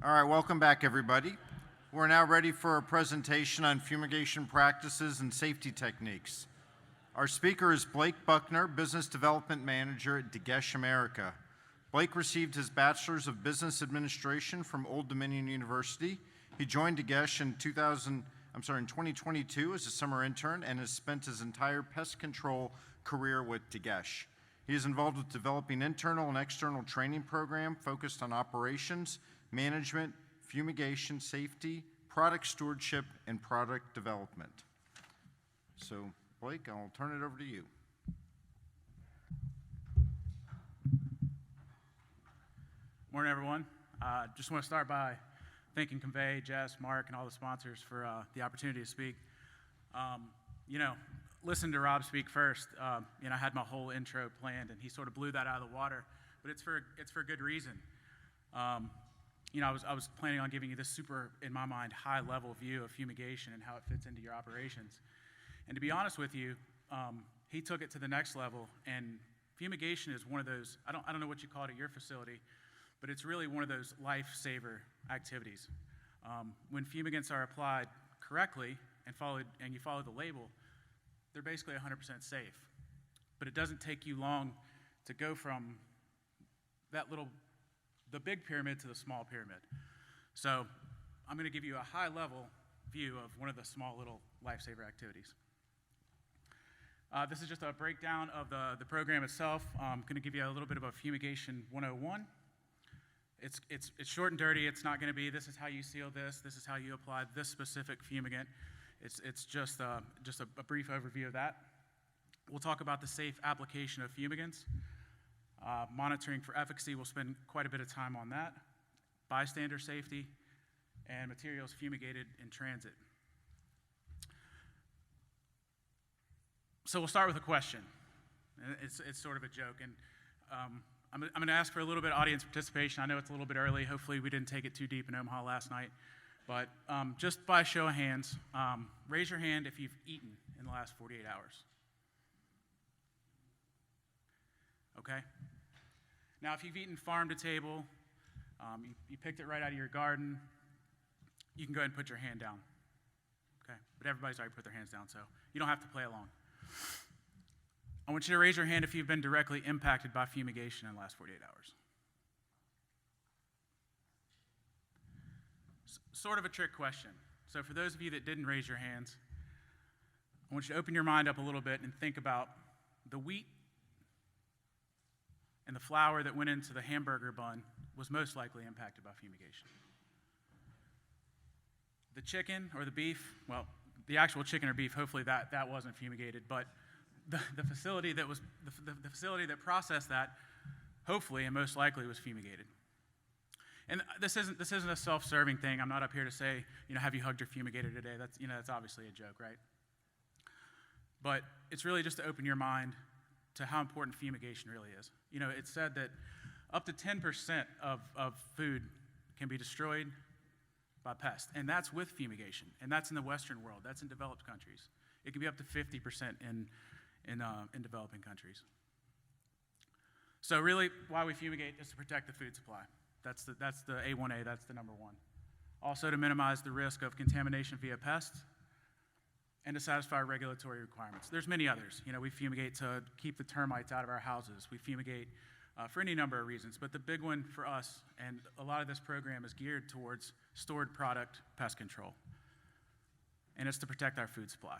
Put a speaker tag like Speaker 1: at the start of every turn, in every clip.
Speaker 1: All right, welcome back, everybody. We're now ready for a presentation on fumigation practices and safety techniques. Our speaker is Blake Buckner, Business Development Manager at Degesch America. Blake received his Bachelor's of Business Administration from Old Dominion University. He joined Degesch in 2022 as a summer intern and has spent his entire pest control career with Degesch. He is involved with developing internal and external training program focused on operations, management, fumigation, safety, product stewardship, and product development. So, Blake, I'll turn it over to you.
Speaker 2: Morning, everyone. Just want to start by thanking CONVEY', Jess, Mark, and all the sponsors for the opportunity to speak. Listen to Rob speak first. I had my whole intro planned, and he sort of blew that out of the water, but it's for good reason. I was planning on giving you this super, in my mind, high-level view of fumigation and how it fits into your operations. And to be honest with you, he took it to the next level, and fumigation is one of those, I don't know what you call it at your facility, but it's really one of those lifesaver activities. When fumigants are applied correctly and you follow the label, they're basically 100% safe. But it doesn't take you long to go from the big pyramid to the small pyramid. So I'm going to give you a high-level view of one of the small little lifesaver activities. This is just a breakdown of the program itself. I'm going to give you a little bit of a Fumigation 101. It's short and dirty. It's not going to be, this is how you seal this is how you apply this specific fumigant. It's just a brief overview of that. We'll talk about the safe application of fumigants. Monitoring for efficacy, we'll spend quite a bit of time on that. Bystander safety, and materials fumigated in transit. So we'll start with a question. It's sort of a joke, and I'm going to ask for a little bit of audience participation. I know it's a little bit early. Hopefully we didn't take it too deep in Omaha last night. But just by show of hands, raise your hand if you've eaten in the last 48 hours. Okay? Now, if you've eaten farm to table, you picked it right out of your garden, you can go ahead and put your hand down. Okay? But everybody's already put their hands down, so you don't have to play along. I want you to raise your hand if you've been directly impacted by fumigation in the last 48 hours. Sort of a trick question. So for those of you that didn't raise your hands, I want you to open your mind up a little bit and think about the wheat and the flour that went into the hamburger bun was most likely impacted by fumigation. The chicken or the beef, well, the actual chicken or beef, hopefully that wasn't fumigated, but the facility that processed that, hopefully and most likely, was fumigated. And this isn't a self-serving thing. I'm not up here to say, have you hugged your fumigator today? That's obviously a joke, right? But it's really just to open your mind to how important fumigation really is. It's said that up to 10% of food can be destroyed by pests, and that's with fumigation, and that's in the Western world. That's in developed countries. It can be up to 50% in developing countries. So really, why we fumigate is to protect the food supply. That's the A1A, that's the number one. Also to minimize the risk of contamination via pests and to satisfy regulatory requirements. There's many others. We fumigate to keep the termites out of our houses. We fumigate for any number of reasons, but the big one for us, and a lot of this program is geared towards stored product pest control. And it's to protect our food supply.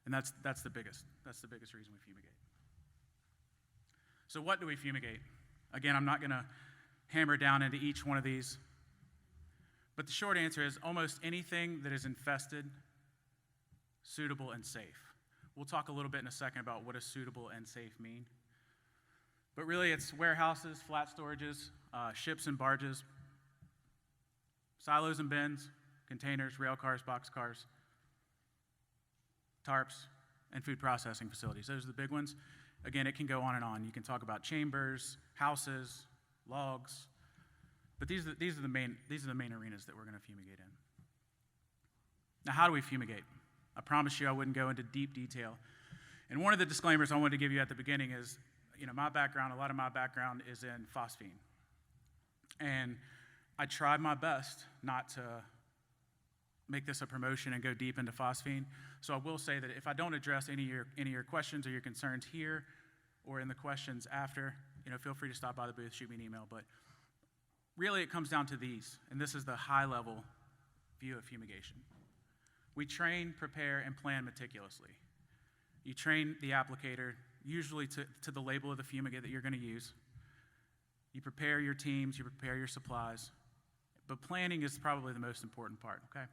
Speaker 2: And that's the biggest reason we fumigate. So what do we fumigate? Again, I'm not going to hammer down into each one of these. But the short answer is almost anything that is infested, suitable, and safe. We'll talk a little bit in a second about what does suitable and safe mean. But really it's warehouses, flat storages, ships and barges, silos and bins, containers, rail cars, box cars, tarps, and food processing facilities. Those are the big ones. Again, it can go on and on. You can talk about chambers, houses, logs, but these are the main arenas that we're going to fumigate in. Now, how do we fumigate? I promised you I wouldn't go into deep detail. And one of the disclaimers I wanted to give you at the beginning is, a lot of my background is in phosphine. And I tried my best not to make this a promotion and go deep into phosphine. So I will say that if I don't address any of your questions or your concerns here or in the questions after, feel free to stop by the booth, shoot me an email. But really it comes down to these, and this is the high-level view of fumigation. We train, prepare, and plan meticulously. You train the applicator, usually to the label of the fumigant that you're going to use. You prepare your teams, you prepare your supplies. But planning is probably the most important part, okay?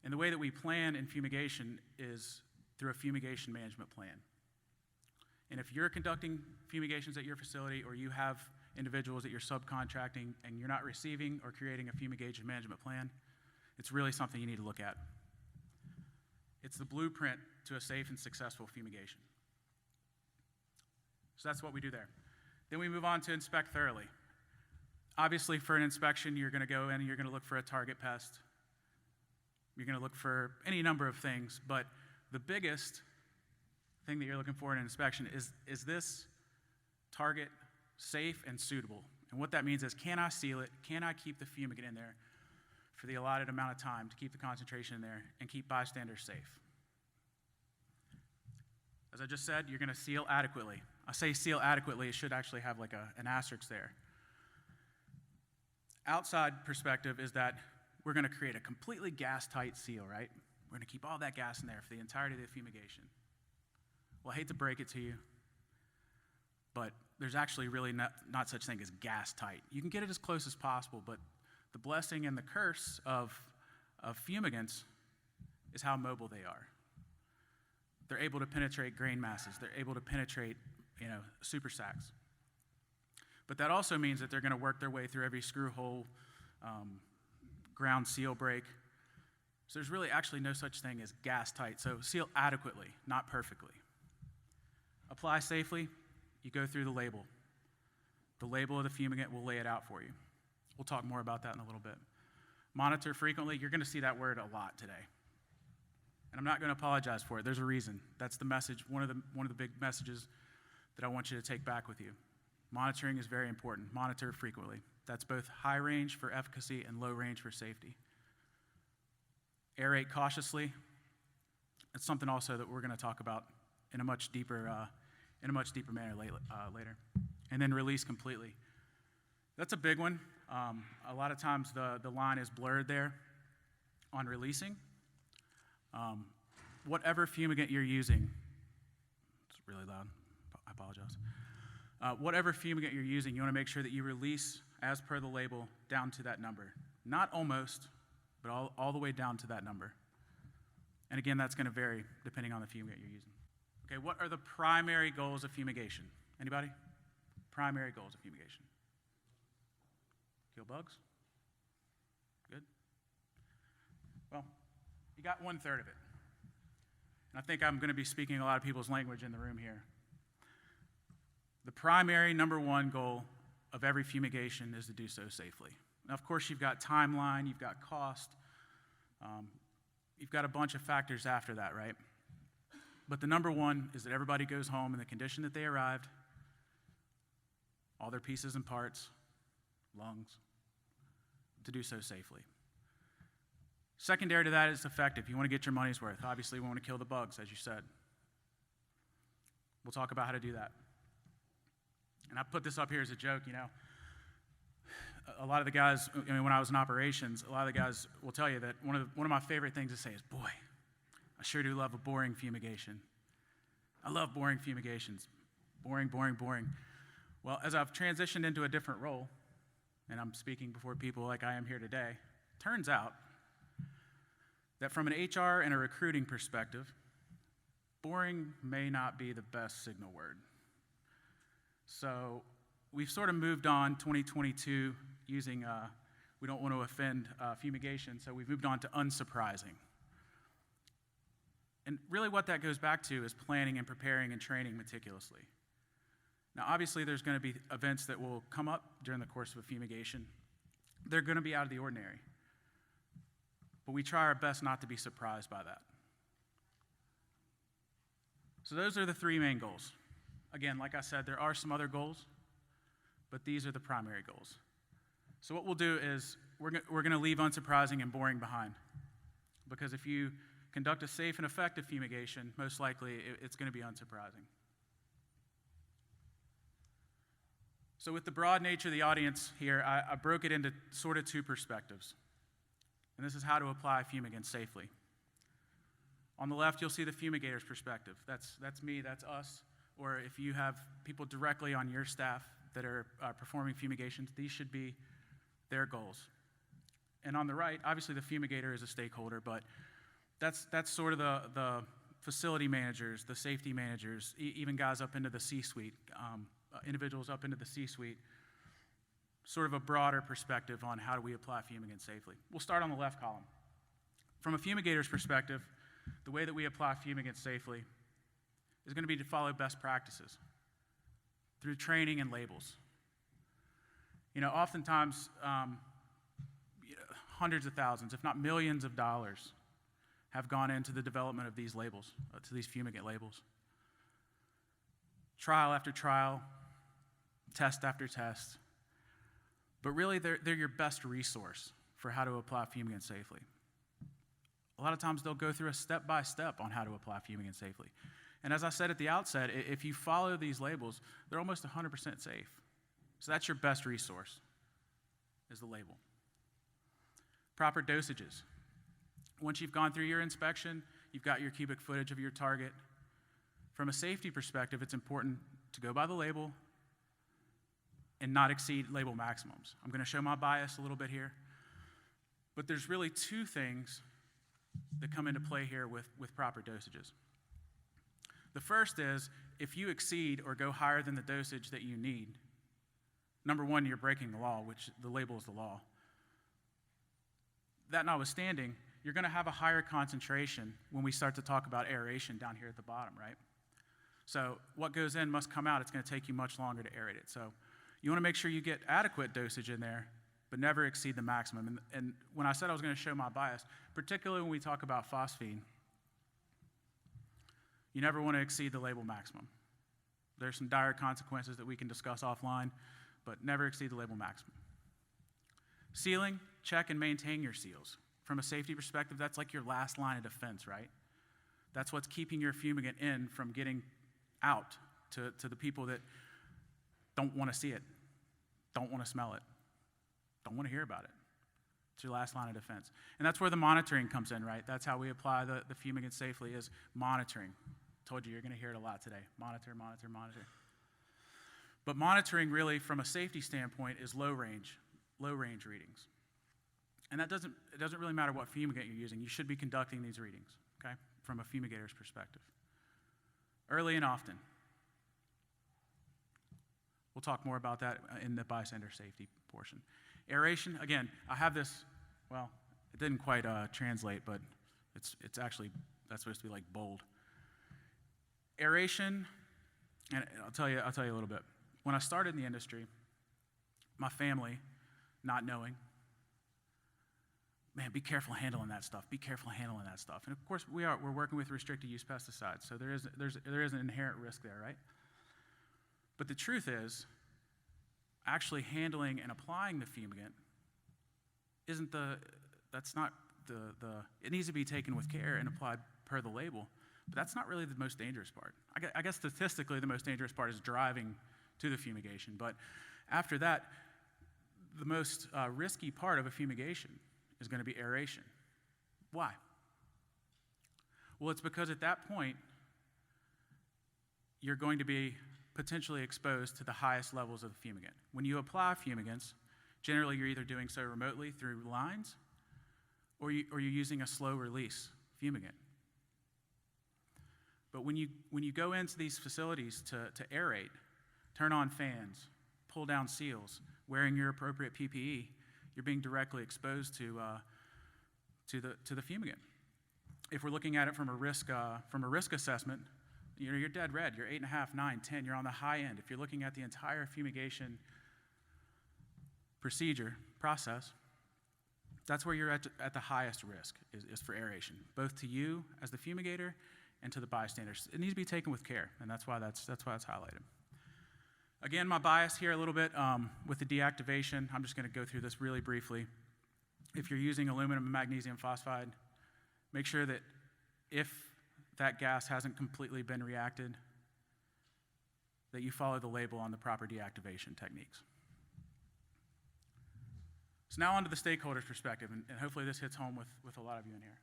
Speaker 2: And the way that we plan in fumigation is through a fumigation management plan. And if you're conducting fumigations at your facility or you have individuals that you're subcontracting and you're not receiving or creating a fumigation management plan, it's really something you need to look at. It's the blueprint to a safe and successful fumigation. So that's what we do there. Then we move on to inspect thoroughly. Obviously, for an inspection, you're going to go in and you're going to look for a target pest. You're going to look for any number of things, but the biggest thing that you're looking for in an inspection is this target safe and suitable? And what that means is, can I seal it? Can I keep the fumigant in there for the allotted amount of time to keep the concentration in there and keep bystanders safe? As I just said, you're going to seal adequately. I say seal adequately, it should actually have like an asterisk there. Outside perspective is that we're going to create a completely gas-tight seal, right? We're going to keep all that gas in there for the entirety of the fumigation. Well, I hate to break it to you, but there's actually really not such thing as gas-tight. You can get it as close as possible, but the blessing and the curse of fumigants is how mobile they are. They're able to penetrate grain masses. They're able to penetrate, super sacks. But that also means that they're going to work their way through every screw hole, ground seal break. So there's really actually no such thing as gas tight. So seal adequately, not perfectly. Apply safely, you go through the label. The label of the fumigant will lay it out for you. We'll talk more about that in a little bit. Monitor frequently, you're going to see that word a lot today. And I'm not going to apologize for it. There's a reason. That's the message, one of the big messages that I want you to take back with you. Monitoring is very important. Monitor frequently. That's both high range for efficacy and low range for safety. Aerate cautiously. It's something also that we're going to talk about in a much deeper manner later. And then release completely. That's a big one. A lot of times the line is blurred there on releasing. Whatever fumigant you're using, it's really loud, I apologize. Whatever fumigant you're using, you want to make sure that you release, as per the label, down to that number. Not almost, but all the way down to that number. And again, that's going to vary depending on the fumigant you're using. Okay, what are the primary goals of fumigation? Anybody? Primary goals of fumigation. Kill bugs? Good. Well, you got 1/3 of it. And I think I'm going to be speaking a lot of people's language in the room here. The primary number one goal of every fumigation is to do so safely. Now, of course, you've got timeline, you've got cost, you've got a bunch of factors after that, right? But the number one is that everybody goes home in the condition that they arrived, all their pieces and parts, lungs, to do so safely. Secondary to that is effective. You want to get your money's worth. Obviously, we want to kill the bugs, as you said. We'll talk about how to do that. And I put this up here as a joke, A lot of the guys, when I was in operations, a lot of the guys will tell you that one of my favorite things to say is, boy, I sure do love a boring fumigation. I love boring fumigations. Boring, boring, boring. Well, as I've transitioned into a different role, and I'm speaking before people like I am here today, turns out that from an HR and a recruiting perspective, boring may not be the best signal word. So we've sort of moved on 2022 using, we don't want to offend fumigation, so we've moved on to unsurprising. And really what that goes back to is planning and preparing and training meticulously. Now, obviously, there's going to be events that will come up during the course of a fumigation. They're going to be out of the ordinary. But we try our best not to be surprised by that. So those are the three main goals. Again, like I said, there are some other goals, but these are the primary goals. So what we'll do is we're going to leave unsurprising and boring behind. Because if you conduct a safe and effective fumigation, most likely it's going to be unsurprising. So with the broad nature of the audience here, I broke it into sort of two perspectives. And this is how to apply fumigants safely. On the left, you'll see the fumigator's perspective. That's me, that's us. Or if you have people directly on your staff that are performing fumigations, these should be their goals. And on the right, obviously the fumigator is a stakeholder, but that's sort of the facility managers, the safety managers, even guys up into the C-suite, individuals up into the C-suite, sort of a broader perspective on how do we apply fumigant safely. We'll start on the left column. From a fumigator's perspective, the way that we apply fumigant safely is going to be to follow best practices through training and labels. Oftentimes, hundreds of thousands, if not millions of dollars have gone into the development of these labels, to these fumigant labels. Trial after trial, test after test. But really, they're your best resource for how to apply fumigant safely. A lot of times, they'll go through a step-by-step on how to apply fumigant safely. And as I said at the outset, if you follow these labels, they're almost 100% safe. So that's your best resource, is the label. Proper dosages. Once you've gone through your inspection, you've got your cubic footage of your target. From a safety perspective, it's important to go by the label and not exceed label maximums. I'm going to show my bias a little bit here. But there's really two things that come into play here with proper dosages. The first is, if you exceed or go higher than the dosage that you need, number one, you're breaking the law, which the label is the law. That notwithstanding, you're going to have a higher concentration when we start to talk about aeration down here at the bottom, right? So what goes in must come out. It's going to take you much longer to aerate it. So you want to make sure you get adequate dosage in there, but never exceed the maximum. And when I said I was going to show my bias, particularly when we talk about phosphine, you never want to exceed the label maximum. There's some dire consequences that we can discuss offline, but never exceed the label maximum. Sealing, check and maintain your seals. From a safety perspective, that's like your last line of defense, right? That's what's keeping your fumigant in from getting out to the people that don't want to see it, don't want to smell it, don't want to hear about it. It's your last line of defense. And that's where the monitoring comes in, right? That's how we apply the fumigant safely, is monitoring. Told you, you're going to hear it a lot today. Monitor, monitor, monitor. But monitoring really, from a safety standpoint, is low range readings. And it doesn't really matter what fumigant you're using. You should be conducting these readings, okay, from a fumigator's perspective. Early and often. We'll talk more about that in the bystander safety portion. Aeration, again, I have this, well, it didn't quite translate, but it's actually, that's supposed to be like bold. Aeration, and I'll tell you a little bit. When I started in the industry, my family, not knowing, man, be careful handling that stuff. Be careful handling that stuff. And of course, we're working with restricted use pesticides, so there is an inherent risk there, right? But the truth is, actually handling and applying the fumigant it needs to be taken with care and applied per the label, but that's not really the most dangerous part. I guess statistically, the most dangerous part is driving to the fumigation, but after that, the most risky part of a fumigation is going to be aeration. Why? Well, it's because at that point, you're going to be potentially exposed to the highest levels of the fumigant. When you apply fumigants, generally you're either doing so remotely through lines or you're using a slow release fumigant. But when you go into these facilities to aerate, turn on fans, pull down seals, wearing your appropriate PPE, you're being directly exposed to the fumigant. If we're looking at it from a risk assessment, you're dead red. You're 8.5, 9, 10. You're on the high end. If you're looking at the entire fumigation process, that's where you're at the highest risk is for aeration, both to you as the fumigator and to the bystanders. It needs to be taken with care, and that's why it's highlighted. Again, my bias here a little bit with the deactivation. I'm just going to go through this really briefly. If you're using aluminum and magnesium phosphide, make sure that if that gas hasn't completely been reacted, that you follow the label on the proper deactivation techniques. So now on to the stakeholders' perspective, and hopefully this hits home with a lot of you in here.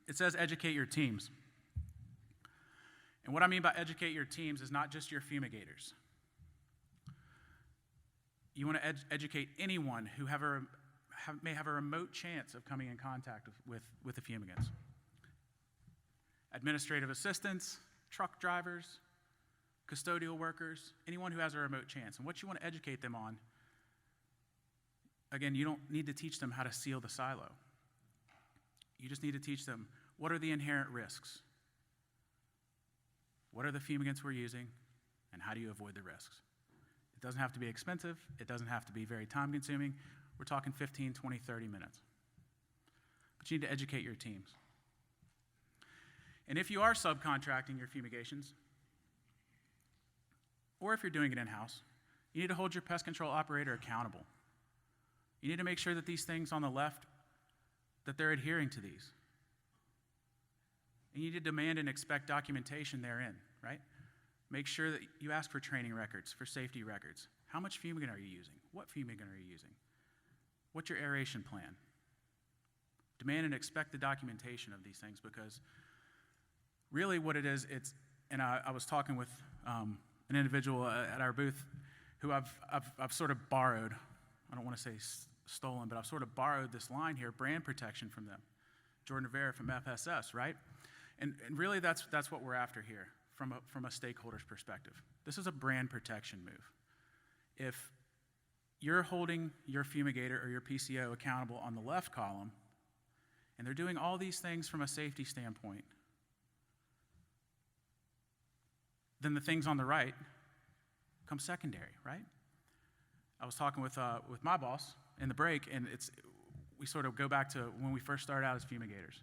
Speaker 2: It says educate your teams. And what I mean by educate your teams is not just your fumigators. You want to educate anyone who may have a remote chance of coming in contact with the fumigants. Administrative assistants, truck drivers, custodial workers, anyone who has a remote chance. And what you want to educate them on, again, you don't need to teach them how to seal the silo. You just need to teach them what are the inherent risks. What are the fumigants we're using, and how do you avoid the risks? It doesn't have to be expensive. It doesn't have to be very time-consuming. We're talking 15, 20, 30 minutes. But you need to educate your teams. And if you are subcontracting your fumigations, or if you're doing it in-house, you need to hold your pest control operator accountable. You need to make sure that these things on the left, that they're adhering to these. And you need to demand and expect documentation therein, right? Make sure that you ask for training records, for safety records. How much fumigant are you using? What fumigant are you using? What's your aeration plan? Demand and expect the documentation of these things, because really what it is, and I was talking with an individual at our booth who I've sort of borrowed, I don't want to say stolen, but I've sort of borrowed this line here, brand protection from them. Jordan Rivera from FSS, right? And really that's what we're after here from a stakeholder's perspective. This is a brand protection move. If you're holding your fumigator or your PCO accountable on the left column, and they're doing all these things from a safety standpoint, then the things on the right come secondary, right? I was talking with my boss in the break, and we sort of go back to when we first started out as fumigators.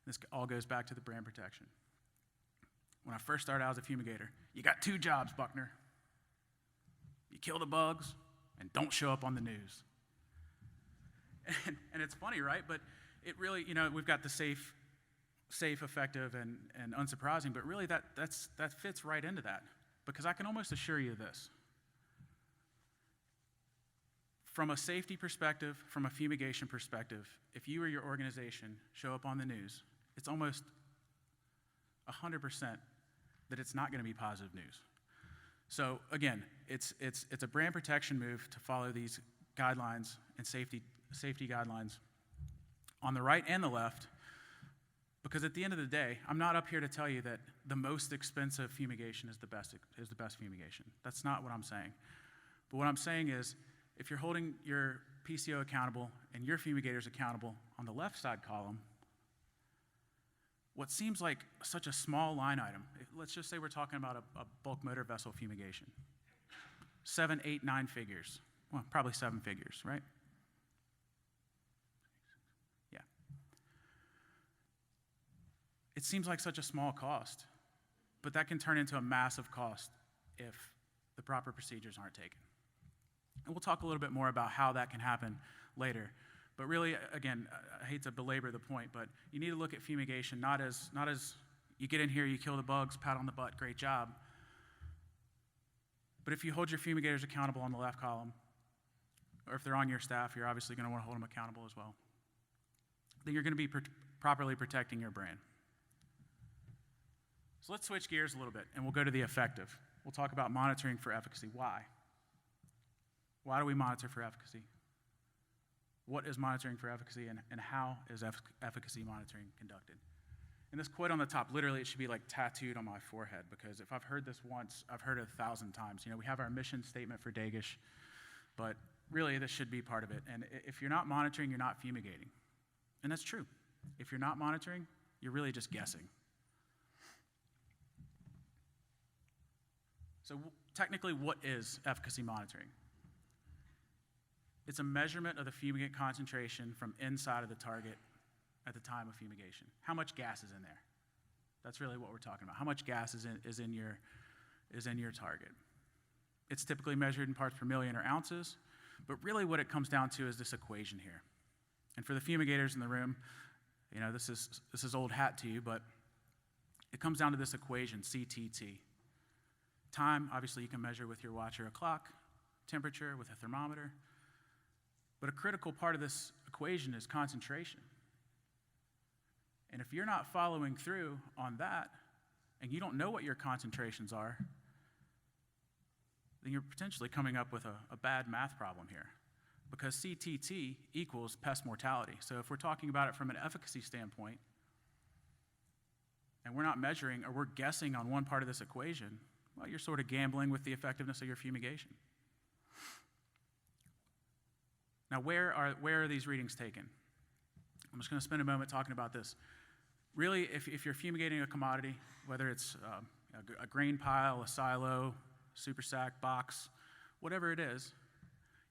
Speaker 2: This all goes back to the brand protection. When I first started out as a fumigator, you got 2 jobs, Buckner. You kill the bugs and don't show up on the news. And it's funny, right? But it really, we've got the safe, effective, and unsurprising, but really that fits right into that. Because I can almost assure you this. From a safety perspective, from a fumigation perspective, if you or your organization show up on the news, it's almost 100% that it's not going to be positive news. So again, it's a brand protection move to follow these guidelines and safety guidelines on the right and the left, because at the end of the day, I'm not up here to tell you that the most expensive fumigation is the best fumigation. That's not what I'm saying. But what I'm saying is, if you're holding your PCO accountable and your fumigators accountable on the left side column, what seems like such a small line item, let's just say we're talking about a bulk motor vessel fumigation. 7, 8, 9 figures. Well, probably 7 figures, right? Yeah. It seems like such a small cost, but that can turn into a massive cost if the proper procedures aren't taken. And we'll talk a little bit more about how that can happen later. But really, again, I hate to belabor the point, but you need to look at fumigation not as you get in here, you kill the bugs, pat on the butt, great job. But if you hold your fumigators accountable on the left column, or if they're on your staff, you're obviously going to want to hold them accountable as well. Then you're going to be properly protecting your brand. So let's switch gears a little bit, and we'll go to the effective. We'll talk about monitoring for efficacy. Why? Why do we monitor for efficacy? What is monitoring for efficacy, and how is efficacy monitoring conducted? And this quote on the top, literally it should be like tattooed on my forehead, because if I've heard this once, I've heard it 1,000 times. We have our mission statement for Degesch, but really this should be part of it. And if you're not monitoring, you're not fumigating. And that's true. If you're not monitoring, you're really just guessing. So technically, what is efficacy monitoring? It's a measurement of the fumigant concentration from inside of the target at the time of fumigation. How much gas is in there? That's really what we're talking about. How much gas is in is in your target. It's typically measured in parts per million or ounces, but really what it comes down to is this equation here. And for the fumigators in the room, you know, this is old hat to you, but it comes down to this equation, CTT. Time, obviously you can measure with your watch or a clock, temperature with a thermometer, but a critical part of this equation is concentration. And if you're not following through on that, and you don't know what your concentrations are, then you're potentially coming up with a bad math problem here, because CTT equals pest mortality. So if we're talking about it from an efficacy standpoint, and we're not measuring or we're guessing on one part of this equation, well, you're sort of gambling with the effectiveness of your fumigation. Now, where are these readings taken? I'm just going to spend a moment talking about this. Really, if you're fumigating a commodity, whether it's a grain pile, a silo, super sack, box, whatever it is,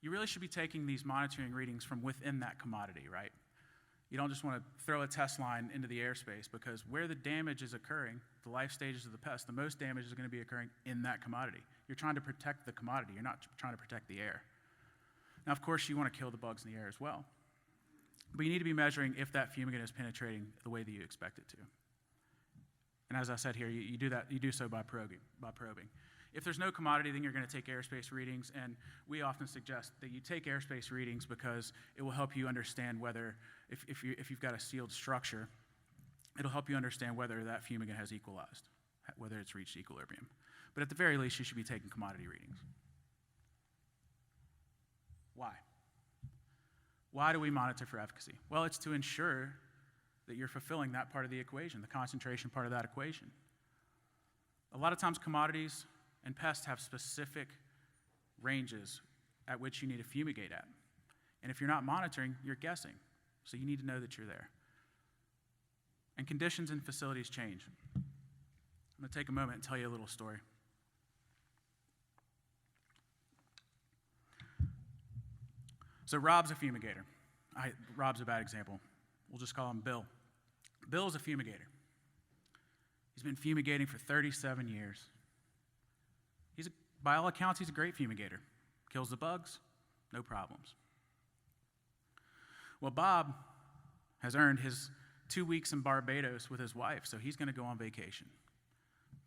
Speaker 2: you really should be taking these monitoring readings from within that commodity, right? You don't just want to throw a test line into the airspace, because where the damage is occurring, the life stages of the pest, the most damage is going to be occurring in that commodity. You're trying to protect the commodity. You're not trying to protect the air. Now, of course, you want to kill the bugs in the air as well. But you need to be measuring if that fumigant is penetrating the way that you expect it to. And as I said here, you do so by probing. If there's no commodity, then you're going to take airspace readings, and we often suggest that you take airspace readings because it will help you understand whether, if you've got a sealed structure, it'll help you understand whether that fumigant has equalized, whether it's reached equilibrium. But at the very least, you should be taking commodity readings. Why? Why do we monitor for efficacy? Well, it's to ensure that you're fulfilling that part of the equation, the concentration part of that equation. A lot of times commodities and pests have specific ranges at which you need to fumigate at. And if you're not monitoring, you're guessing. So you need to know that you're there. And conditions in facilities change. I'm going to take a moment and tell you a little story. So Rob's a fumigator. Rob's a bad example. We'll just call him Bill. Bill's a fumigator. He's been fumigating for 37 years. By all accounts, he's a great fumigator. Kills the bugs, no problems. Well, Bob has earned his 2 weeks in Barbados with his wife, so he's going to go on vacation.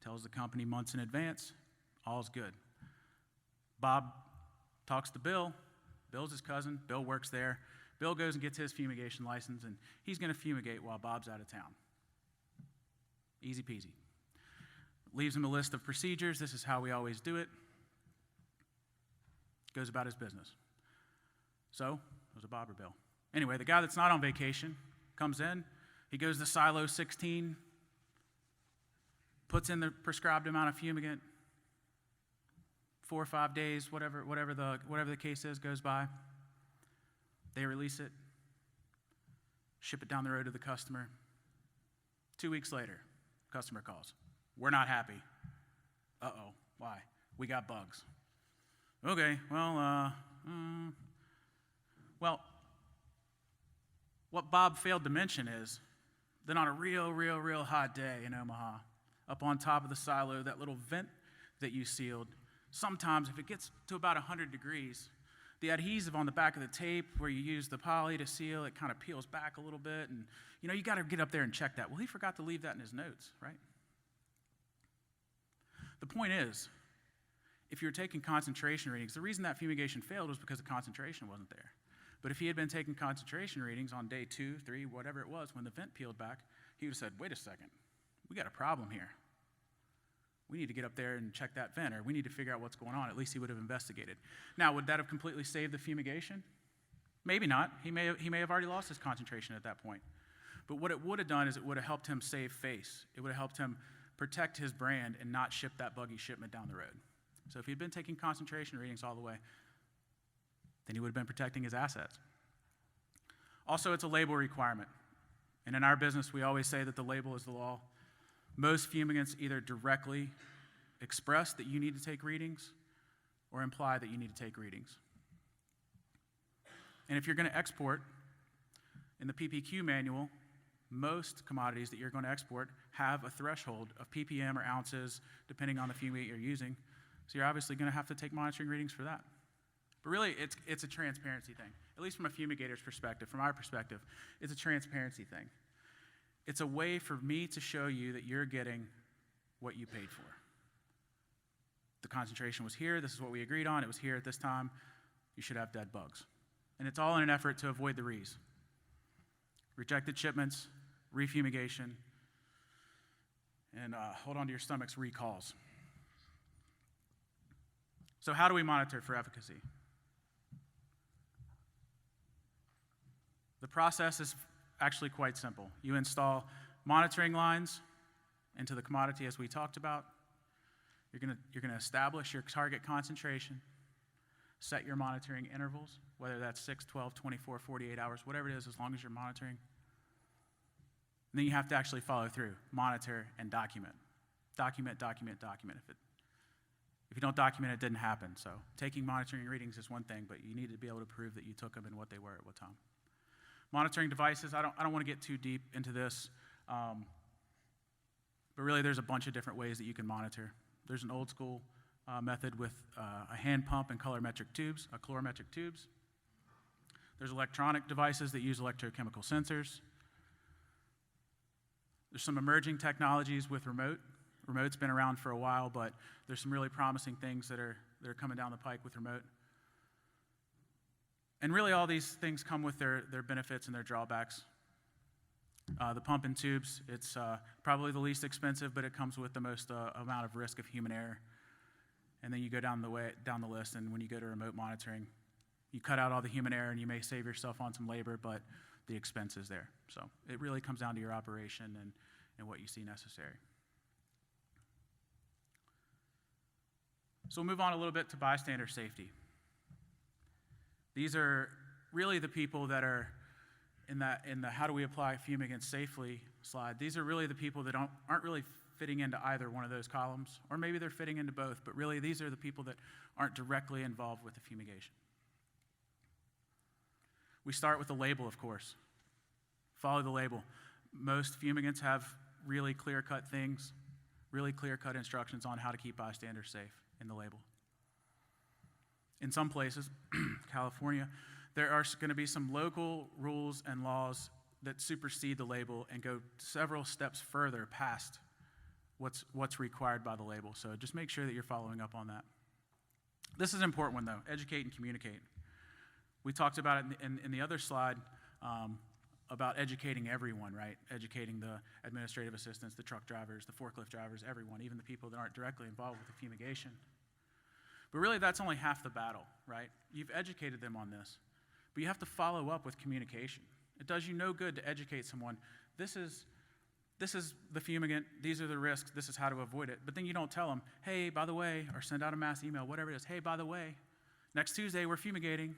Speaker 2: Tells the company months in advance, all's good. Bob talks to Bill. Bill's his cousin. Bill works there. Bill goes and gets his fumigation license, and he's going to fumigate while Bob's out of town. Easy peasy. Leaves him a list of procedures. This is how we always do it. Goes about his business. So, was it Bob or Bill? Anyway, the guy that's not on vacation comes in. He goes to silo 16, puts in the prescribed amount of fumigant. 4 or 5 days, whatever the case is, goes by. They release it, ship it down the road to the customer. 2 weeks later, customer calls. We're not happy. Uh-oh, why? We got bugs. Okay, well, what Bob failed to mention is that on a real hot day in Omaha, up on top of the silo, that little vent that you sealed, sometimes if it gets to about 100 degrees, the adhesive on the back of the tape where you use the poly to seal, it kind of peels back a little bit, and you got to get up there and check that. Well, he forgot to leave that in his notes, right? The point is, if you're taking concentration readings, the reason that fumigation failed was because the concentration wasn't there. But if he had been taking concentration readings on day 2, 3, whatever it was, when the vent peeled back, he would have said, wait a second, we got a problem here. We need to get up there and check that vent, or we need to figure out what's going on. At least he would have investigated. Now, would that have completely saved the fumigation? Maybe not. He may have already lost his concentration at that point. But what it would have done is it would have helped him save face. It would have helped him protect his brand and not ship that buggy shipment down the road. So if he'd been taking concentration readings all the way, then he would have been protecting his assets. Also, it's a label requirement. And in our business, we always say that the label is the law. Most fumigants either directly express that you need to take readings or imply that you need to take readings. And if you're going to export, in the PPQ manual, most commodities that you're going to export have a threshold of ppm or ounces, depending on the fumigate you're using. So you're obviously going to have to take monitoring readings for that. But really, it's a transparency thing, at least from a fumigator's perspective. From our perspective, it's a transparency thing. It's a way for me to show you that you're getting what you paid for. The concentration was here. This is what we agreed on. It was here at this time. You should have dead bugs. And it's all in an effort to avoid the re's. Rejected shipments, refumigation, and hold on to your stomachs, recalls. So how do we monitor for efficacy? The process is actually quite simple. You install monitoring lines into the commodity as we talked about. You're gonna establish your target concentration, set your monitoring intervals, whether that's 6, 12, 24, 48 hours, whatever it is, as long as you're monitoring. And then you have to actually follow through, monitor, and document. Document, document, document. If you don't document, it didn't happen. So taking monitoring readings is one thing, but you need to be able to prove that you took them and what they were at what time. Monitoring devices, I don't want to get too deep into this, but really there's a bunch of different ways that you can monitor. There's an old school method with a hand pump and colorimetric tubes, calorimetric tubes. There's electronic devices that use electrochemical sensors. There's some emerging technologies with remote. Remote's been around for a while, but there's some really promising things that are coming down the pike with remote. And really all these things come with their benefits and their drawbacks. The pump and tubes, it's probably the least expensive, but it comes with the most amount of risk of human error. And then you go down the list, and when you go to remote monitoring, you cut out all the human error, and you may save yourself on some labor, but the expense is there. So it really comes down to your operation and what you see necessary. So we'll move on a little bit to bystander safety. These are really the people that are in the how do we apply fumigants safely slide. These are really the people that aren't really fitting into either one of those columns, or maybe they're fitting into both, but really these are the people that aren't directly involved with the fumigation. We start with the label, of course. Follow the label. Most fumigants have really clear-cut things, really clear-cut instructions on how to keep bystanders safe in the label. In some places, California, there are going to be some local rules and laws that supersede the label and go several steps further past what's required by the label. So just make sure that you're following up on that. This is an important one, though, educate and communicate. We talked about it in the other slide about educating everyone, right? Educating the administrative assistants, the truck drivers, the forklift drivers, everyone, even the people that aren't directly involved with the fumigation. But really, that's only half the battle, right? You've educated them on this, but you have to follow up with communication. It does you no good to educate someone. This is the fumigant, these are the risks, this is how to avoid it. But then you don't tell them, hey, by the way, or send out a mass email, whatever it is, hey, by the way, next Tuesday we're fumigating.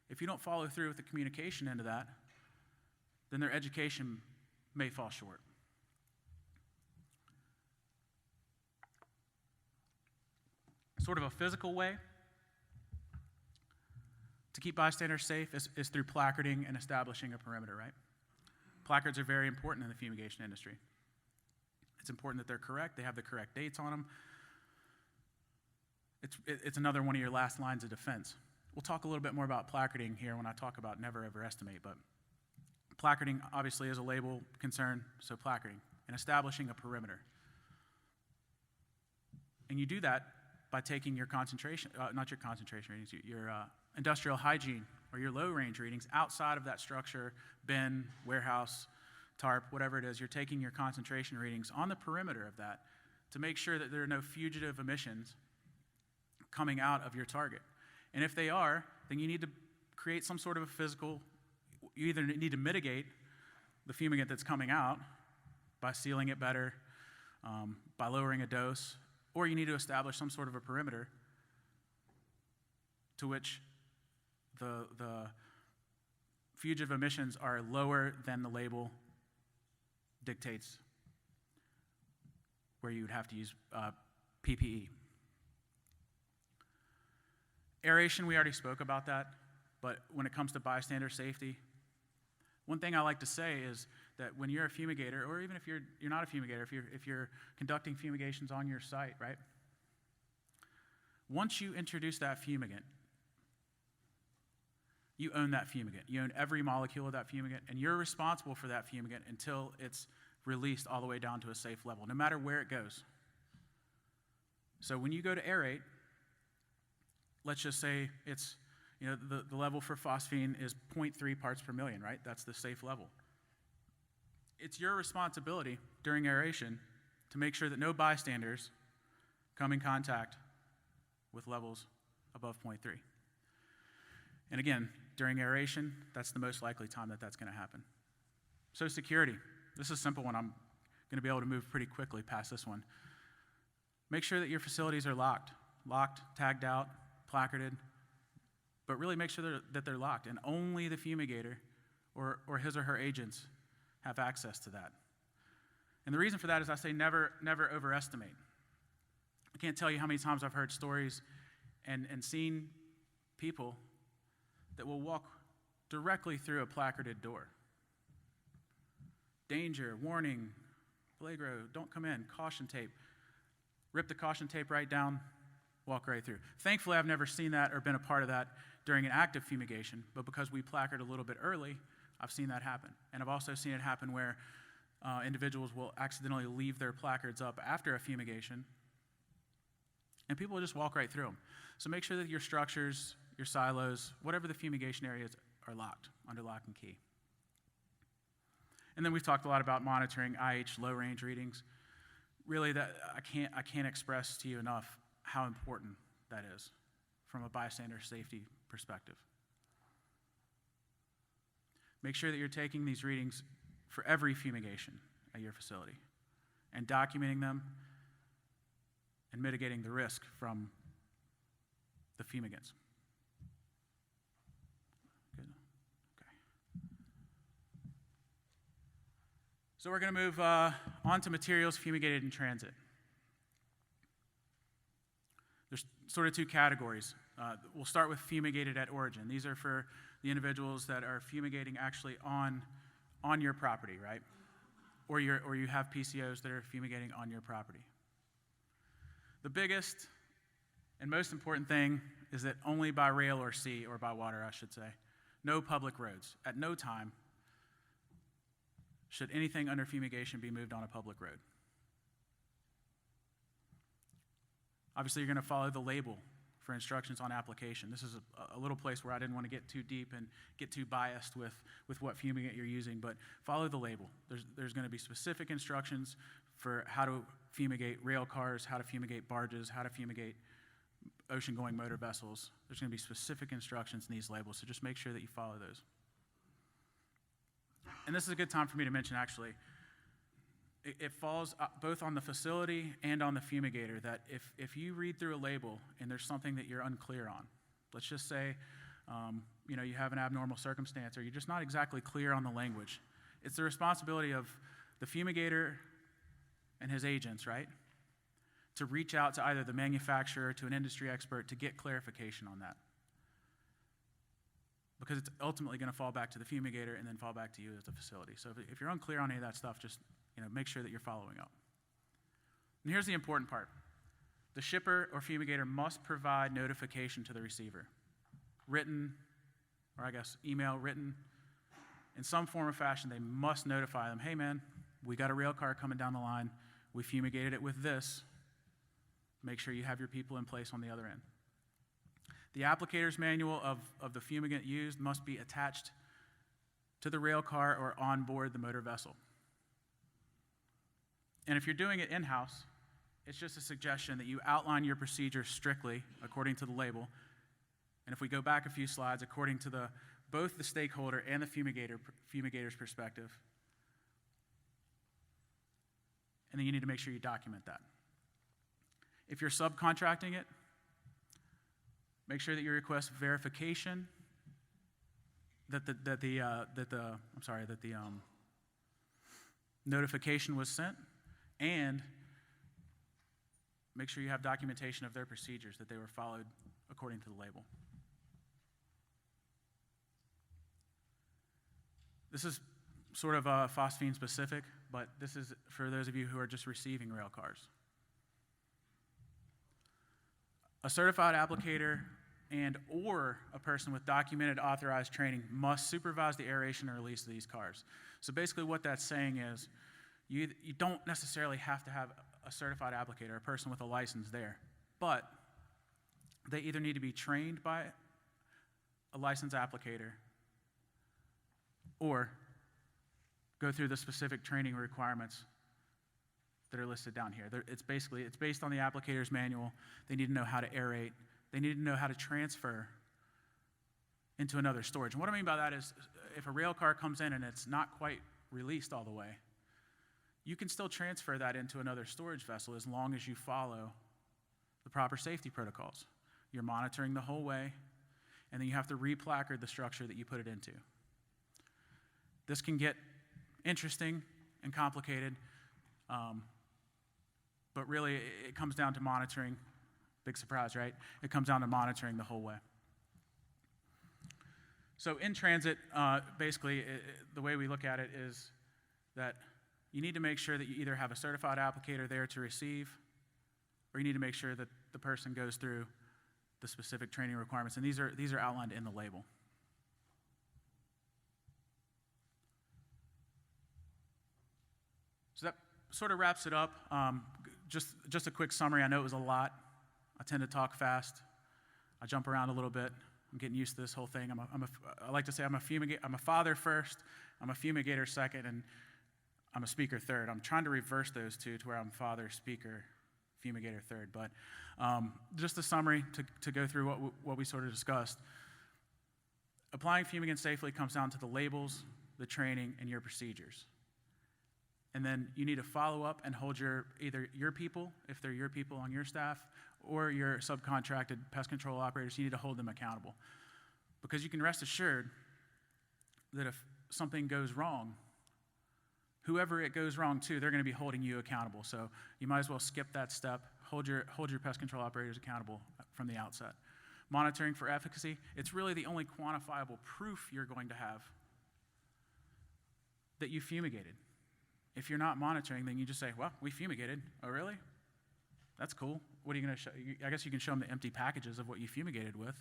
Speaker 2: If you don't follow through with the communication into that, then their education may fall short. Sort of a physical way to keep bystanders safe is through placarding and establishing a perimeter, right? Placards are very important in the fumigation industry. It's important that they're correct, they have the correct dates on them. It's another one of your last lines of defense. We'll talk a little bit more about placarding here when I talk about never overestimate, but placarding obviously is a label concern, so placarding and establishing a perimeter. And you do that by taking your concentration, not your concentration readings, your industrial hygiene or your low range readings outside of that structure, bin, warehouse, tarp, whatever it is. You're taking your concentration readings on the perimeter of that to make sure that there are no fugitive emissions coming out of your target. And if they are, then you need to create some sort of a physical, you either need to mitigate the fumigant that's coming out by sealing it better, by lowering a dose, or you need to establish some sort of a perimeter to which the fugitive emissions are lower than the label dictates, where you would have to use PPE. Aeration, we already spoke about that, but when it comes to bystander safety, one thing I like to say is that when you're a fumigator, or even if you're not a fumigator, if you're conducting fumigations on your site, right? Once you introduce that fumigant, you own that fumigant. You own every molecule of that fumigant, and you're responsible for that fumigant until it's released all the way down to a safe level, no matter where it goes. So when you go to aerate, let's just say it's, the level for phosphine is 0.3 parts per million, right? That's the safe level. It's your responsibility during aeration to make sure that no bystanders come in contact with levels above 0.3. And again, during aeration, that's the most likely time that that's going to happen. So security. This is a simple one. I'm going to be able to move pretty quickly past this one. Make sure that your facilities are locked, tagged out, placarded, but really make sure that they're locked, and only the fumigator or his or her agents have access to that. And the reason for that is I say never overestimate. I can't tell you how many times I've heard stories and seen people that will walk directly through a placarded door. Danger, warning, Flagro, don't come in, caution tape. Rip the caution tape right down, walk right through. Thankfully, I've never seen that or been a part of that during an active fumigation, but because we placard a little bit early, I've seen that happen. And I've also seen it happen where individuals will accidentally leave their placards up after a fumigation, and people will just walk right through them. So make sure that your structures, your silos, whatever the fumigation areas are locked, under lock and key. And then we've talked a lot about monitoring IH low range readings. Really, that I can't express to you enough how important that is from a bystander safety perspective. Make sure that you're taking these readings for every fumigation at your facility and documenting them and mitigating the risk from the fumigants. Good. Okay. So we're going to move on to materials fumigated in transit. There's sort of two categories. We'll start with fumigated at origin. These are for the individuals that are fumigating actually on your property, right? Or you have PCOs that are fumigating on your property. The biggest and most important thing is that only by rail or sea, or by water, I should say, no public roads. At no time should anything under fumigation be moved on a public road. Obviously, you're going to follow the label for instructions on application. This is a little place where I didn't want to get too deep and get too biased with what fumigant you're using, but follow the label. There's going to be specific instructions for how to fumigate rail cars, how to fumigate barges, how to fumigate ocean-going motor vessels. There's going to be specific instructions in these labels, so just make sure that you follow those. And this is a good time for me to mention, actually, it falls both on the facility and on the fumigator that if you read through a label and there's something that you're unclear on, let's just say you have an abnormal circumstance or you're just not exactly clear on the language, it's the responsibility of the fumigator and his agents, right, to reach out to either the manufacturer or to an industry expert to get clarification on that. Because it's ultimately going to fall back to the fumigator and then fall back to you as the facility. So if you're unclear on any of that stuff, just make sure that you're following up. And here's the important part. The shipper or fumigator must provide notification to the receiver. Written, or I guess email, written. In some form or fashion, they must notify them, hey man, we got a rail car coming down the line. We fumigated it with this. Make sure you have your people in place on the other end. The applicator's manual of the fumigant used must be attached to the rail car or on board the motor vessel. And if you're doing it in-house, it's just a suggestion that you outline your procedure strictly according to the label. And if we go back a few slides, according to both the stakeholder and the fumigator's perspective. And then you need to make sure you document that. If you're subcontracting it, make sure that you request verification that the notification was sent, and make sure you have documentation of their procedures, that they were followed according to the label. This is sort of phosphine specific, but this is for those of you who are just receiving rail cars. A certified applicator and or a person with documented authorized training must supervise the aeration and release of these cars. So basically what that's saying is you don't necessarily have to have a certified applicator, a person with a license there, but they either need to be trained by a licensed applicator or go through the specific training requirements that are listed down here. It's based on the applicator's manual. They need to know how to aerate. They need to know how to transfer into another storage. And what I mean by that is if a rail car comes in and it's not quite released all the way, you can still transfer that into another storage vessel as long as you follow the proper safety protocols. You're monitoring the whole way, and then you have to re-placard the structure that you put it into. This can get interesting and complicated, but really it comes down to monitoring. Big surprise, right? It comes down to monitoring the whole way. So in transit, basically, the way we look at it is that you need to make sure that you either have a certified applicator there to receive, or you need to make sure that the person goes through the specific training requirements, and these are outlined in the label. So that sort of wraps it up. Just a quick summary. I know it was a lot. I tend to talk fast. I jump around a little bit. I'm getting used to this whole thing. I like to say I'm a father first, I'm a fumigator second, and I'm a speaker third. I'm trying to reverse those two to where I'm father, speaker, fumigator third. But just a summary to go through what we sort of discussed. Applying fumigant safely comes down to the labels, the training, and your procedures. And then you need to follow up and hold either your people, if they're your people on your staff, or your subcontracted pest control operators, you need to hold them accountable. Because you can rest assured that if something goes wrong, whoever it goes wrong to, they're going to be holding you accountable. So you might as well skip that step. Hold your pest control operators accountable from the outset. Monitoring for efficacy, it's really the only quantifiable proof you're going to have that you fumigated. If you're not monitoring, then you just say, well, we fumigated. Oh, really? That's cool. What are you going to show? I guess you can show them the empty packages of what you fumigated with,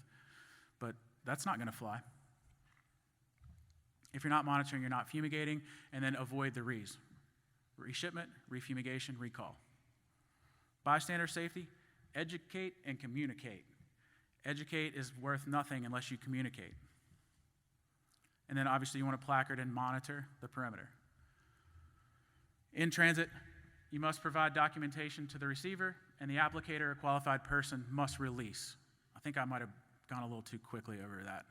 Speaker 2: but that's not going to fly. If you're not monitoring, you're not fumigating, and then avoid the re's. Reshipment, refumigation, recall. Bystander safety, educate and communicate. Educate is worth nothing unless you communicate. And then obviously you want to placard and monitor the perimeter. In transit, you must provide documentation to the receiver, and the applicator or qualified person must release. I think I might have gone a little too quickly over that.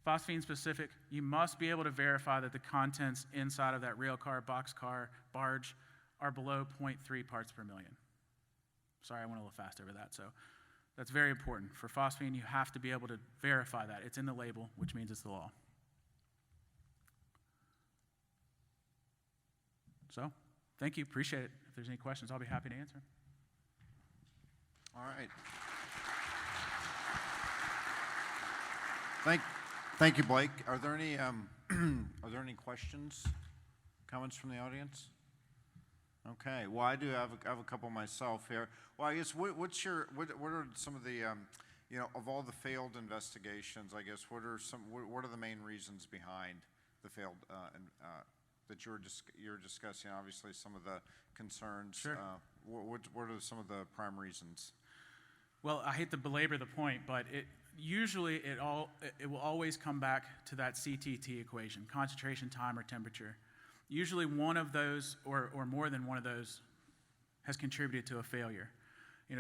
Speaker 2: Phosphine specific, you must be able to verify that the contents inside of that rail car, boxcar, barge are below 0.3 parts per million. Sorry, I went a little fast over that. So that's very important. For phosphine, you have to be able to verify that. It's in the label, which means it's the law. So, thank you, appreciate it. If there's any questions, I'll be happy to answer.
Speaker 1: All right. Thank you, Blake. Are there any questions, comments from the audience? Okay. Well, I do have a couple myself here. Well, I guess what are some of the of all the failed investigations? I guess what are the main reasons behind the failed that you're discussing? Obviously, some of the concerns.
Speaker 2: Sure.
Speaker 1: What are some of the prime reasons?
Speaker 2: Well, I hate to belabor the point, but it will always come back to that CTT equation: concentration, time, or temperature. Usually, one of those, or more than one of those, has contributed to a failure.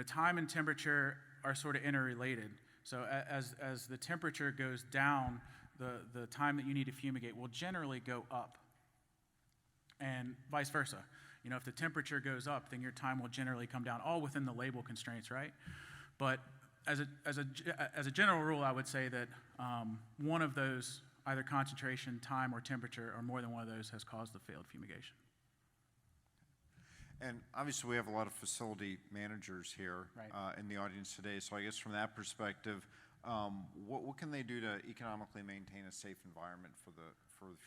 Speaker 2: Time and temperature are sort of interrelated. So as the temperature goes down, the time that you need to fumigate will generally go up, and vice versa. If the temperature goes up, then your time will generally come down, all within the label constraints, right? But as a general rule, I would say that one of those, either concentration, time, or temperature, or more than one of those, has caused the failed fumigation.
Speaker 1: And obviously, we have a lot of facility managers here
Speaker 2: Right.
Speaker 1: In the audience today. So I guess from that perspective, What can they do to economically maintain a safe environment for the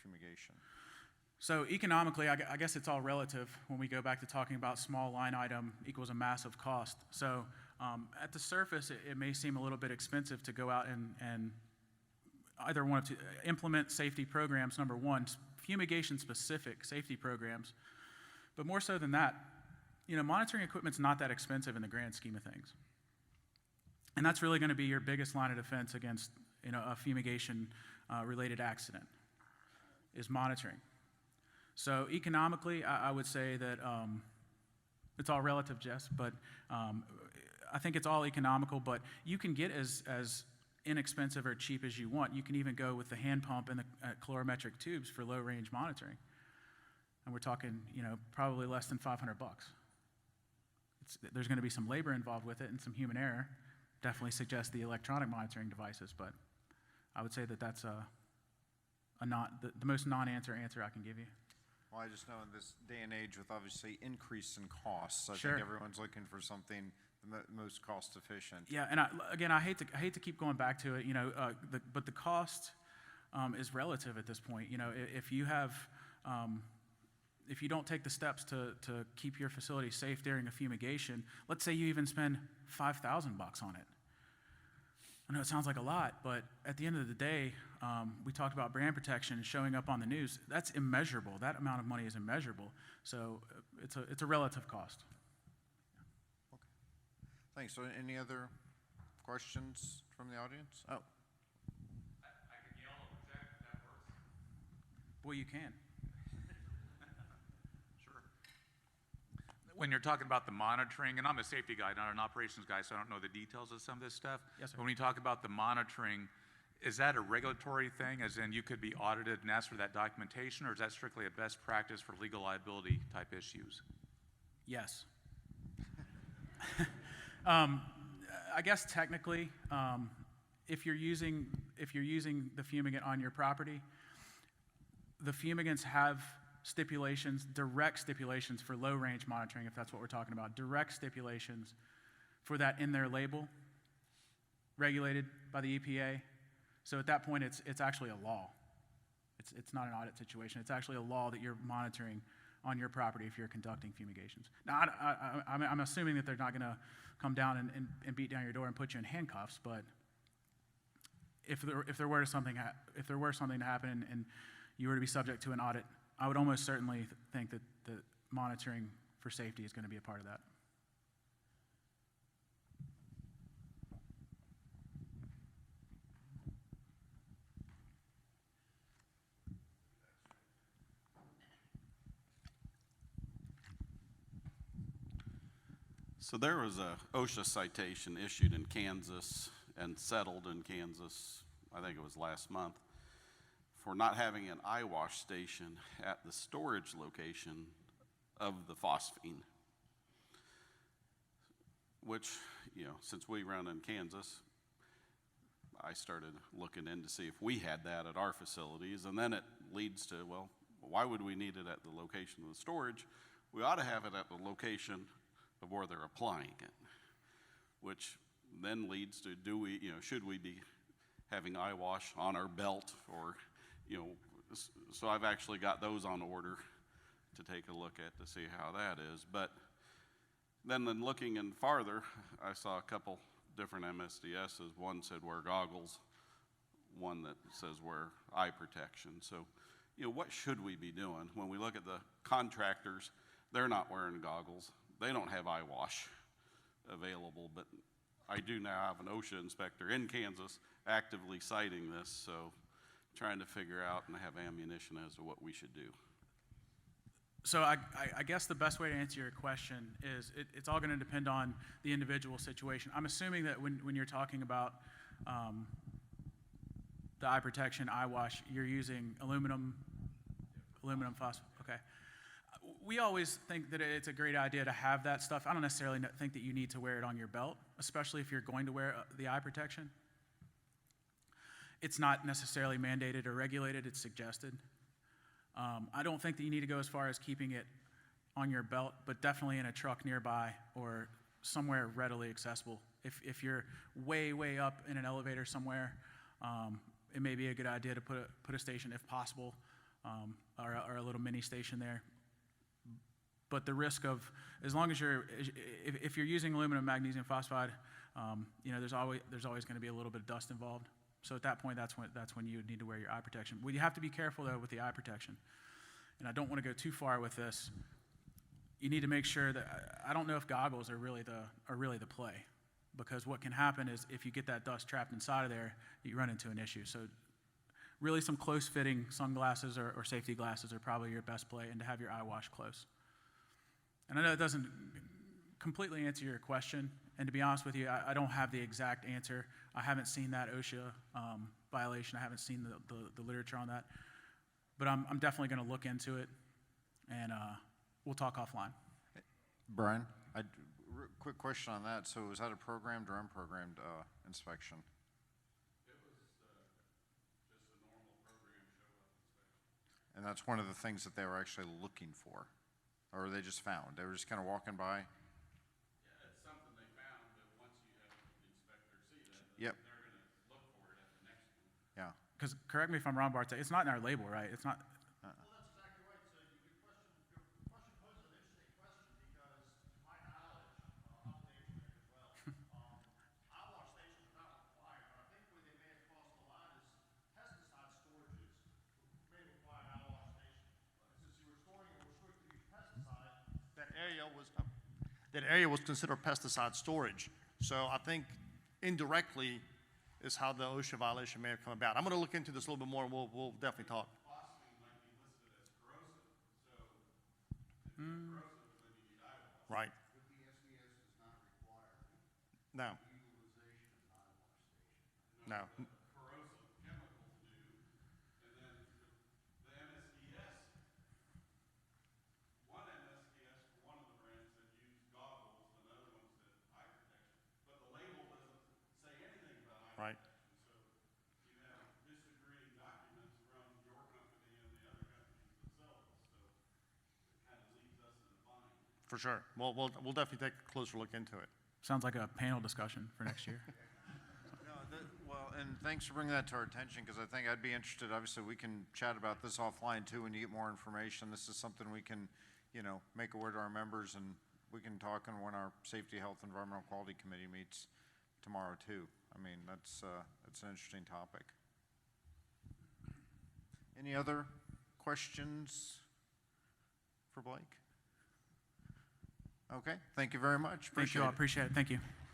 Speaker 1: fumigation?
Speaker 2: So economically, I guess it's all relative when we go back to talking about small line item equals a massive cost. So at the surface, it may seem a little bit expensive to go out and either want to implement safety programs, number one, fumigation-specific safety programs. But more so than that, monitoring equipment's not that expensive in the grand scheme of things. And that's really going to be your biggest line of defense against a fumigation-related accident, is monitoring. So economically, I would say that it's all relative, Jess, but I think it's all economical, but you can get as inexpensive or cheap as you want. You can even go with the hand pump and the calorimetric tubes for low-range monitoring. And we're talking, probably less than $500. There's going to be some labor involved with it and some human error. Definitely suggest the electronic monitoring devices, but I would say that that's the most non-answer answer I can give you.
Speaker 1: Well, I just know in this day and age with obviously increase in costs, I
Speaker 2: Sure.
Speaker 1: think everyone's looking for something the most cost efficient.
Speaker 2: Yeah, and I hate to keep going back to it, but the cost is relative at this point. If you have if you don't take the steps to keep your facility safe during a fumigation, let's say you even spend $5,000 on it. I know it sounds like a lot, but at the end of the day, we talked about brand protection and showing up on the news. That's immeasurable. That amount of money is immeasurable. So it's a relative cost.
Speaker 1: Okay. Thanks. So any other questions from the audience? Oh.
Speaker 3: I can yell and project if that works.
Speaker 2: Boy, you can.
Speaker 3: Sure. When you're talking about the monitoring, and I'm a safety guy, not an operations guy, so I don't know the details of some of this stuff.
Speaker 2: Yes, sir.
Speaker 3: But when you talk about the monitoring, is that a regulatory thing, as in you could be audited and asked for that documentation, or is that strictly a best practice for legal liability type issues?
Speaker 2: Yes. I guess technically, if you're using the fumigant on your property, the fumigants have stipulations, direct stipulations for low-range monitoring, if that's what we're talking about, direct stipulations for that in their label, regulated by the EPA. So at that point, it's actually a law. It's not an audit situation. It's actually a law that you're monitoring on your property if you're conducting fumigations. Now, I'm assuming that they're not going to come down and beat down your door and put you in handcuffs, but if there were something to happen and you were to be subject to an audit, I would almost certainly think that the monitoring for safety is going to be a part of that.
Speaker 4: So there was a OSHA citation issued in Kansas and settled in Kansas, I think it was last month, for not having an eye wash station at the storage location of the phosphine, which, since we run in Kansas, I started looking in to see if we had that at our facilities, and then it leads to, well, why would we need it at the location of the storage? We ought to have it at the location of where they're applying it, which then leads to, should we be having eye wash on our belt, or, so I've actually got those on order to take a look at to see how that is. But then looking in farther, I saw a couple different MSDSs. One said wear goggles, one that says wear eye protection. So, what should we be doing? When we look at the contractors, they're not wearing goggles. They don't have eye wash available, but I do now have an OSHA inspector in Kansas actively citing this, so trying to figure out and have ammunition as to what we should do.
Speaker 2: So I guess the best way to answer your question is it's all going to depend on the individual situation. I'm assuming that when you're talking about the eye protection, eye wash, you're using aluminum phosphate. Okay. We always think that it's a great idea to have that stuff. I don't necessarily think that you need to wear it on your belt, especially if you're going to wear the eye protection. It's not necessarily mandated or regulated, it's suggested. I don't think that you need to go as far as keeping it on your belt, but definitely in a truck nearby or somewhere readily accessible. If you're way, way up in an elevator somewhere, it may be a good idea to put a station if possible, or a little mini station there. But the risk of, as long as if you're using aluminum magnesium phosphide, there's always going to be a little bit of dust involved. So at that point, that's when you need to wear your eye protection. Well, you have to be careful though with the eye protection, and I don't want to go too far with this. You need to make sure that, I don't know if goggles are really the play, because what can happen is if you get that dust trapped inside of there, you run into an issue. So really some close-fitting sunglasses or safety glasses are probably your best play, and to have your eye wash close. And I know it doesn't completely answer your question, and to be honest with you, I don't have the exact answer. I haven't seen that OSHA violation. I haven't seen the literature on that. But I'm definitely going to look into it, and we'll talk offline.
Speaker 1: Brian, quick question on that. So was that a programmed or unprogrammed inspection?
Speaker 4: It was just a normal program show-up inspection.
Speaker 1: And that's one of the things that they were actually looking for, or they just found? They were just kind of walking by?
Speaker 4: Yeah, it's something they found, but once you have the inspector see that,
Speaker 1: Yep.
Speaker 4: they're gonna look for it at the next one.
Speaker 1: Yeah.
Speaker 2: Because correct me if I'm wrong, Bart, it's not in our label, right? It's not.
Speaker 5: Well, that's exactly right. So your question poses an interesting question because, to my knowledge, I'm an engineer as well. Eye wash stations are not required, but I think where they may have crossed the line is pesticide storages may require an eye wash station. And since you were storing a restricted use pesticide, that area was considered pesticide storage. So I think indirectly is how the OSHA violation may have come about. I'm going to look into this a little bit more, and we'll definitely talk.
Speaker 4: Phosphine might be listed as corrosive, so if they're corrosive, then you need eye wash.
Speaker 5: Right.
Speaker 6: But the SDS does not require
Speaker 5: No.
Speaker 6: utilization of an eye wash station.
Speaker 5: No.
Speaker 4: Corrosive chemicals do, and then the MSDS, one MSDS for one of the brands that used goggles, and another one said eye protection, but the label doesn't say anything about eye
Speaker 5: Right.
Speaker 4: protection, so you have disagreeing documents from your company and the other companies themselves, so it kind of leaves us in a bind.
Speaker 5: For sure. We'll definitely take a closer look into it.
Speaker 2: Sounds like a panel discussion for next year.
Speaker 1: No, well, and thanks for bringing that to our attention, because I think I'd be interested, obviously, we can chat about this offline too when you get more information. This is something we can, make aware to our members, and we can talk on when our Safety, Health, Environmental Quality Committee meets tomorrow too. I mean, that's an interesting topic. Any other questions for Blake? Okay, thank you very much.
Speaker 2: Thank you all.
Speaker 1: Appreciate it.
Speaker 2: Appreciate it. Thank you.